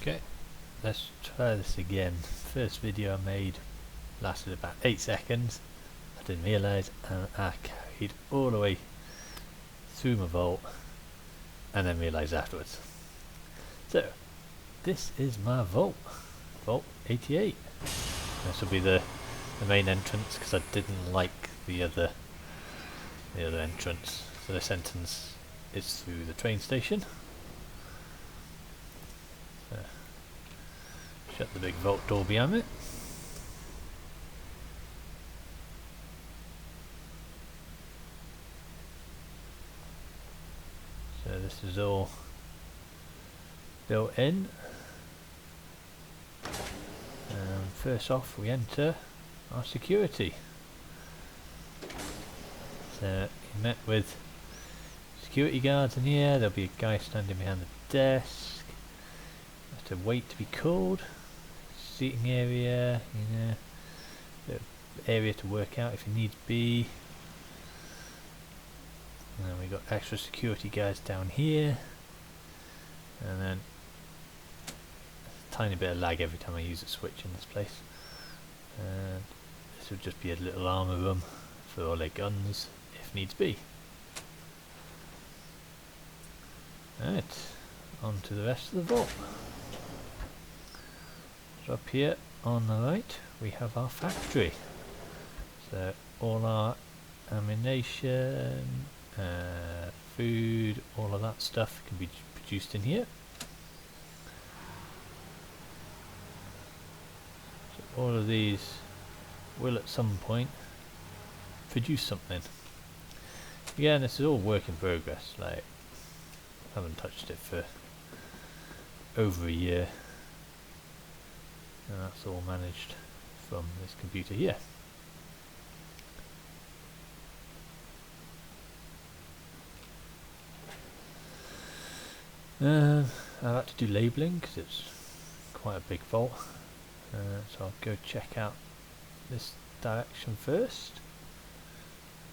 Okay, let's try this again. First video I made lasted about 8 seconds. I didn't realise, and I carried all the way through my vault and then realised afterwards. So, this is my vault. Vault 88. This will be the main entrance because I didn't like the other entrance. So this entrance is through the train station. So, shut the big vault door behind me. So this is all built in. First off we enter our security. So you met with security guards in here. There'll be a guy standing behind the desk. You have to wait to be called. Seating area, the area to work out if you need to be. And then we've got extra security guards down here. And then a tiny bit of lag every time I use a switch in this place. And this will just be a little armour room for all their guns if needs be. Right, on to the rest of the vault. So up here on the right we have our factory. So all our ammunition, food, all of that stuff can be produced in here. So all of these will at some point produce something. Again, this is all work in progress, like I haven't touched it for over a year, and that's all managed from this computer here. I like to do labelling because it's quite a big vault, so I'll go check out this direction first.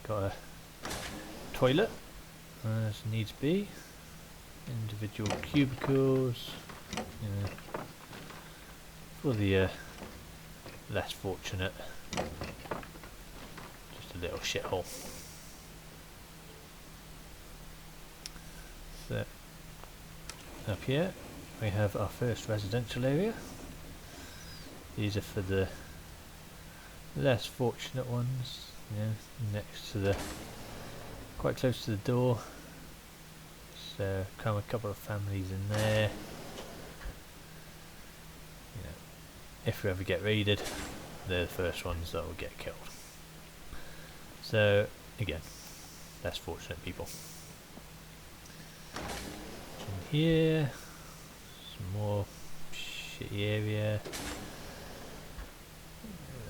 Got a toilet as needs be, individual cubicles for the less fortunate, just a little shithole. So up here we have our first residential area. These are for the less fortunate ones, next to the, quite close to the door. So come a couple of families in there. If we ever get raided, they're the first ones that will get killed. So again, less fortunate people. In here, some more shitty area.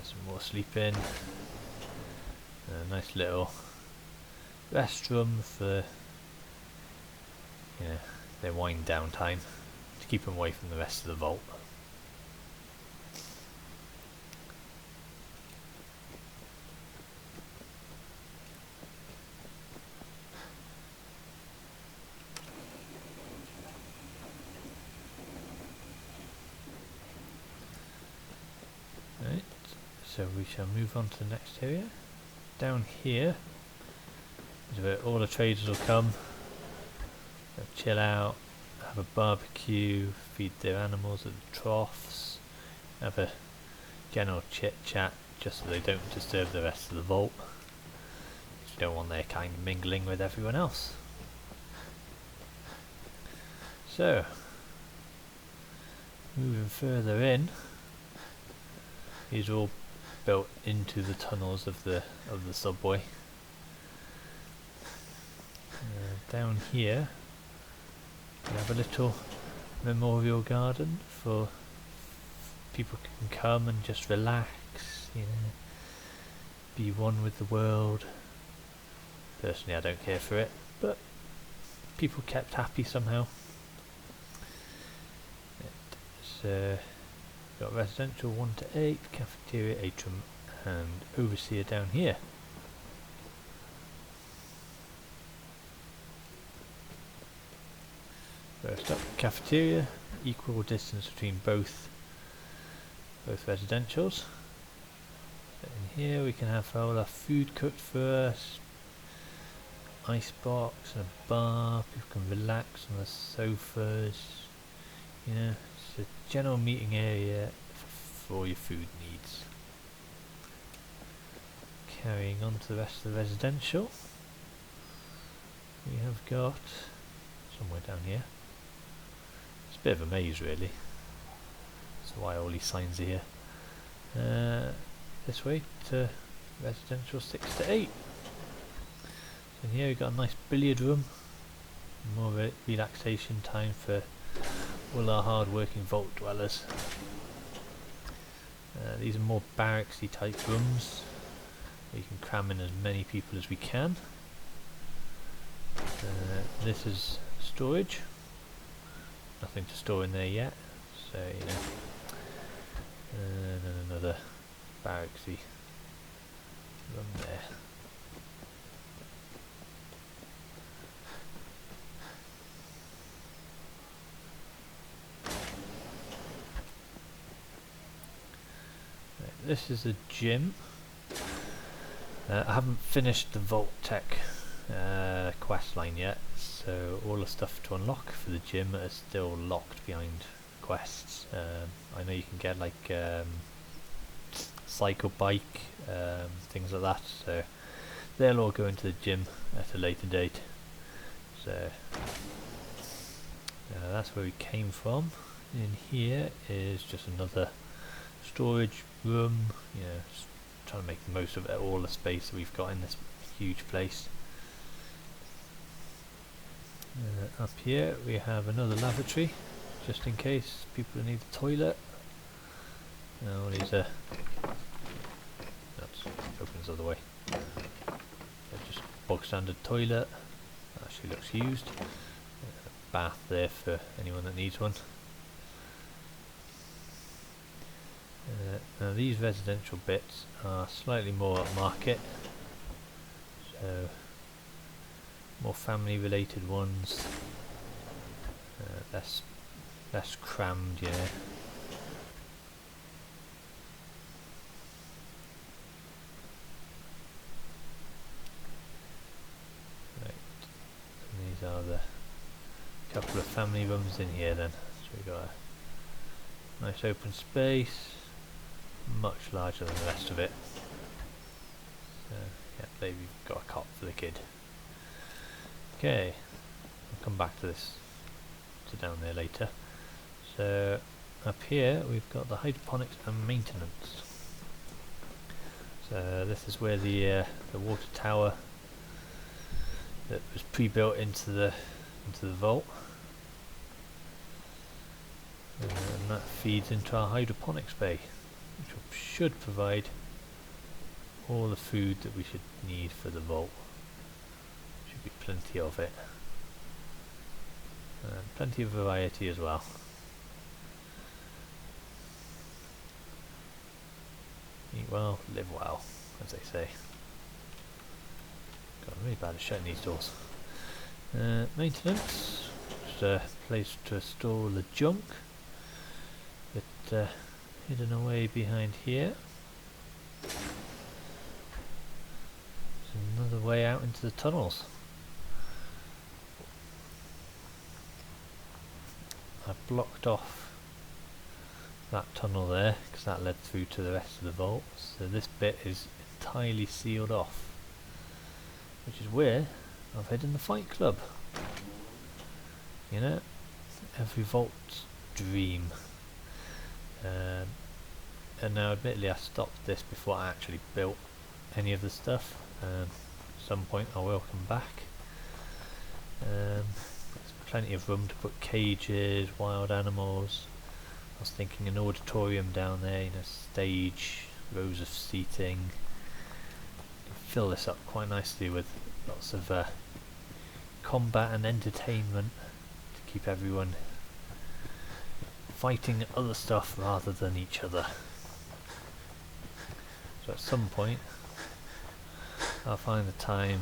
Some more sleeping. A nice little restroom for their wind down time to keep them away from the rest of the vault. Right, so we shall move on to the next area. Down here is where all the traders will come. They'll chill out, have a barbecue, feed their animals at the troughs, have a general chit chat just so they don't disturb the rest of the vault. You don't want their kind mingling with everyone else. So, moving further in, these are all built into the tunnels of the subway. Down here we have a little memorial garden for people can come and just relax, be one with the world. Personally I don't care for it, but people kept happy somehow. It's got residential 1 to 8, cafeteria, atrium and overseer down here. First up, cafeteria. equal distance between both residentials. So in here we can have all our food cooked for us, ice box and a bar, people can relax on the sofas, you know, it's a general meeting area for all your food needs. Carrying on to the rest of the residential, we have got somewhere down here. It's a bit of a maze really, that's why all these signs are here. This way to residential 6 to 8. So in here we've got a nice billiard room, more relaxation time for all our hard working vault dwellers. These are more barracksy type rooms. We can cram in as many people as we can. This is storage. Nothing to store in there yet, so you know. And then another barracksy room there. Right, this is a gym. I haven't finished the Vault Tech quest line yet, so all the stuff to unlock for the gym is still locked behind quests. I know you can get like cycle bike, things like that, so they'll all go into the gym at a later date. So that's where we came from. In here is just another storage room, you know, trying to make the most of all the space that we've got in this huge place. Up here we have another lavatory, just in case people need a toilet. All these oops, opens the other way. Just bog standard toilet, actually looks used. Bath there for anyone that needs one. Now these residential bits are slightly more upmarket, so more family related ones, less crammed, you know. Right, and these are the couple of family rooms in here then. So we've got a nice open space, much larger than the rest of it. So yeah, maybe we've got a cot for the kid. Okay, I'll come back to this down there later. So up here we've got the hydroponics and maintenance. So this is where the water tower that was pre-built into the vault, and that feeds into our hydroponics bay, which should provide all the food that we should need for the vault. Should be plenty of it, and plenty of variety as well. Eat well, live well, as they say. God, I'm really bad at shutting these doors. Maintenance, just a place to store all the junk, but hidden away behind here. There's another way out into the tunnels. I blocked off that tunnel there because that led through to the rest of the vault, so this bit is entirely sealed off, which is where I've hidden the Fight Club. You know, every vault's dream. And now admittedly I stopped this before I actually built any of the stuff. At some point I will come back. There's plenty of room to put cages, wild animals. I was thinking an auditorium down there, you know, stage, rows of seating. Fill this up quite nicely with lots of combat and entertainment to keep everyone fighting other stuff rather than each other. So at some point I'll find the time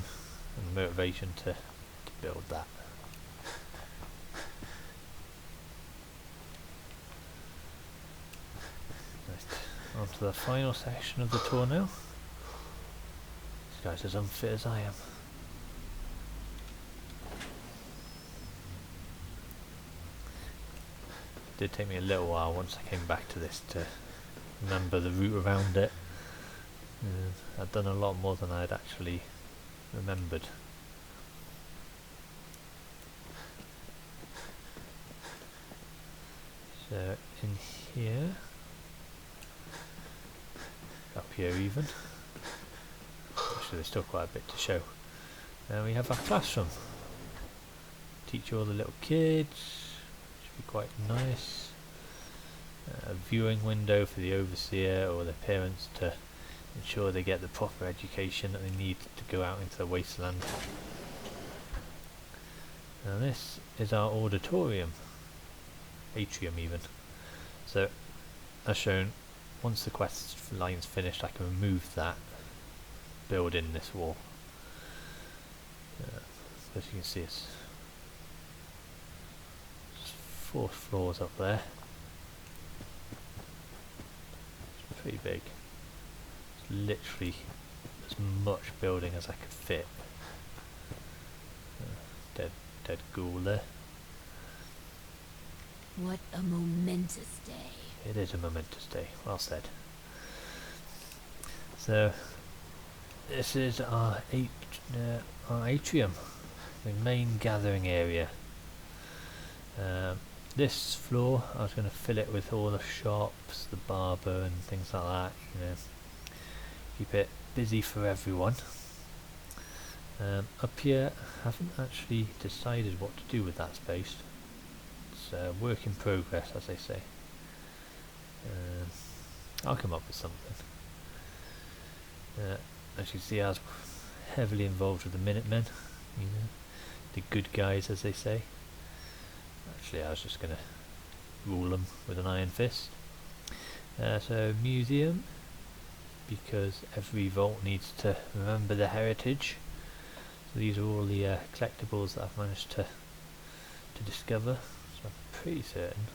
and motivation to build that. onto the final section of the tour now. This guy's as unfit as I am. It did take me a little while once I came back to this to remember the route around it. I'd done a lot more than I'd actually remembered. So in here, up here even, actually there's still quite a bit to show. We have our classroom. Teach all the little kids, should be quite nice. A viewing window for the overseer or their parents to ensure they get the proper education that they need to go out into the wasteland. Now this is our auditorium, atrium even. So as shown, once the quest line's finished I can remove that, build in this wall. As you can see it's 4 floors up there. It's pretty big. It's literally as much building as I could fit. Dead ghoul there. What a momentous day. It is a momentous day, well said. So this is our atrium, the main gathering area. This floor I was going to fill it with all the shops, the barber and things like that, you know, keep it busy for everyone. Up here I haven't actually decided what to do with that space. It's a work in progress, as they say. I'll come up with something. As you can see, I was heavily involved with the Minutemen, you know, the good guys as they say. Actually I was just going to rule them with an iron fist. So museum, because every vault needs to remember the heritage. So these are all the collectibles that I've managed to discover. So I'm pretty certain.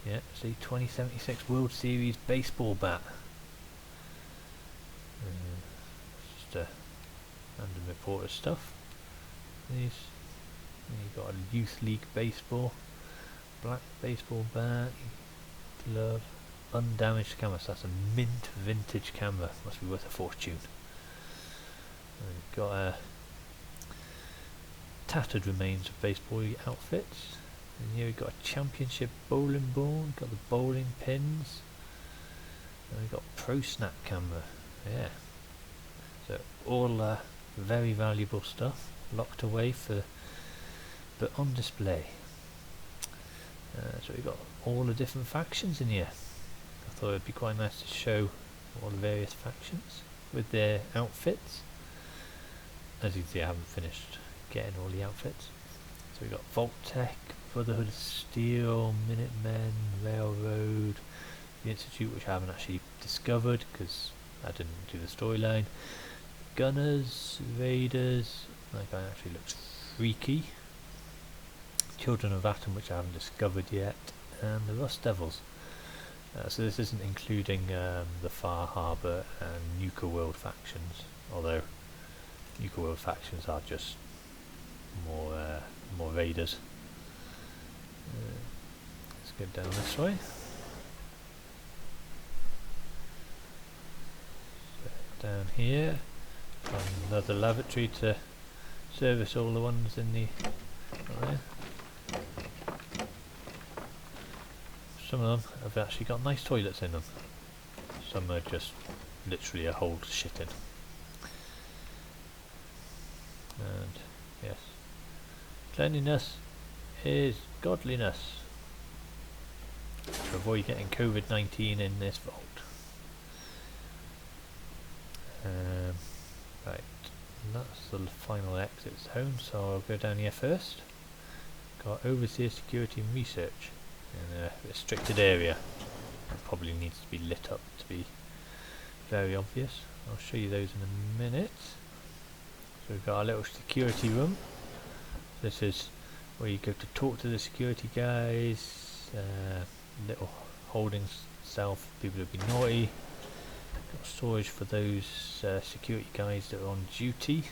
Yeah, see, 2076 World Series baseball bat. Just random reporter stuff. These. And you've got a Youth League baseball, black baseball bat, glove, undamaged camera. So that's a mint vintage camera. Must be worth a fortune. And you've got tattered remains of baseball outfits. And here we've got a championship bowling ball. We've got the bowling pins. And we've got Pro Snap camera. Yeah. So all very valuable stuff, locked away but on display. So we've got all the different factions in here. I thought it'd be quite nice to show all the various factions with their outfits. As you can see, I haven't finished getting all the outfits. So we've got Vault-Tec, Brotherhood of Steel, Minutemen, Railroad, the Institute, which I haven't actually discovered because I didn't do the storyline. Gunners, Raiders, that guy actually looks freaky. Children of Atom, which I haven't discovered yet, and the Rust Devils. So this isn't including the Far Harbor and Nuka World factions, although Nuka World factions are just more raiders. Let's go down this way. So down here, another lavatory to service all the ones in the. There. Some of them have actually got nice toilets in them. Some are just literally a hole to shit in. And yes, cleanliness is godliness. To avoid getting COVID-19 in this vault. Right, and that's the final exit zone, so I'll go down here first. Got Overseer Security and Research in a restricted area. It probably needs to be lit up to be very obvious. I'll show you those in a minute. So we've got our little security room. This is where you go to talk to the security guys. Little holding itself, people who've been naughty. Got storage for those security guys that are on duty.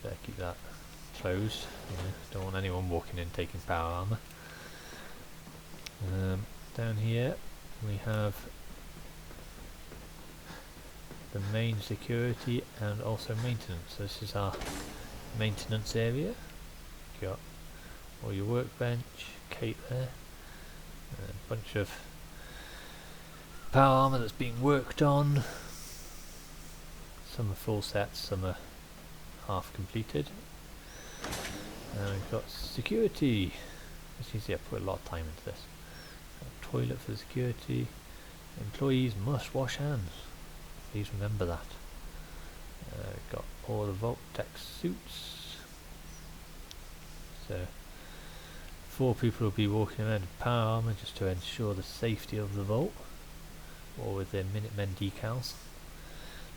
Better keep that closed. Don't want anyone walking in taking power armor. Down here we have the main security and also maintenance. So this is our maintenance area. Got all your workbench, Kate there, a bunch of power armor that's being worked on. Some are full sets, some are half completed. And we've got security. As you see, I put a lot of time into this. Got a toilet for the security. Employees must wash hands. Please remember that. We've got all the Vault Tech suits. So 4 people will be walking around in power armor just to ensure the safety of the vault, or with their Minutemen decals.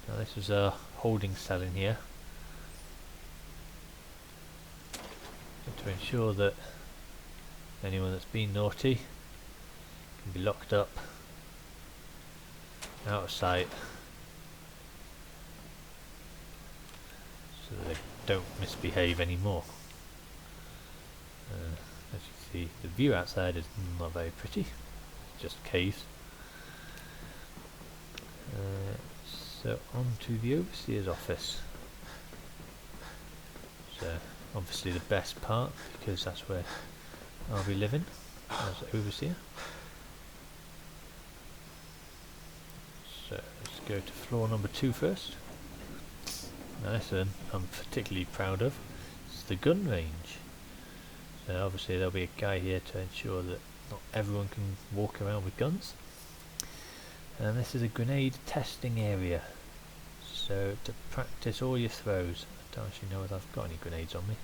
Now this is a holding cell in here, to ensure that anyone that's been naughty can be locked up, out of sight, so that they don't misbehave anymore. As you see, the view outside is not very pretty, it's just caves. So on to the overseer's office. So obviously the best part, because that's where I'll be living as overseer. So let's go to floor number 2 first. Now this one I'm particularly proud of. It's the gun range. So obviously there'll be a guy here to ensure that not everyone can walk around with guns. And this is a grenade testing area. So to practice all your throws. I don't actually know if I've got any grenades on me.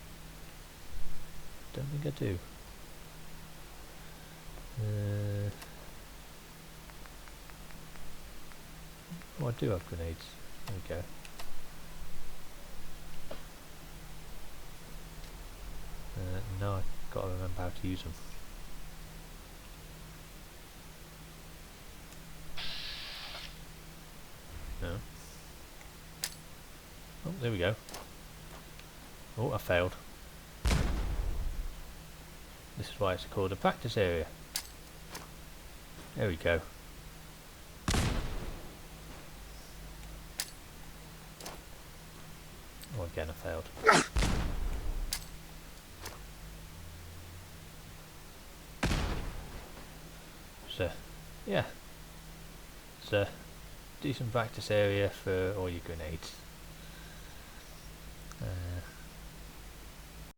Don't think I do. Oh, I do have grenades. There we go. Now I've got to remember how to use them. No. Oh, there we go. Oh, I failed. This is why it's called a practice area. There we go. Oh, again I failed. So, yeah. It's a decent practice area for all your grenades.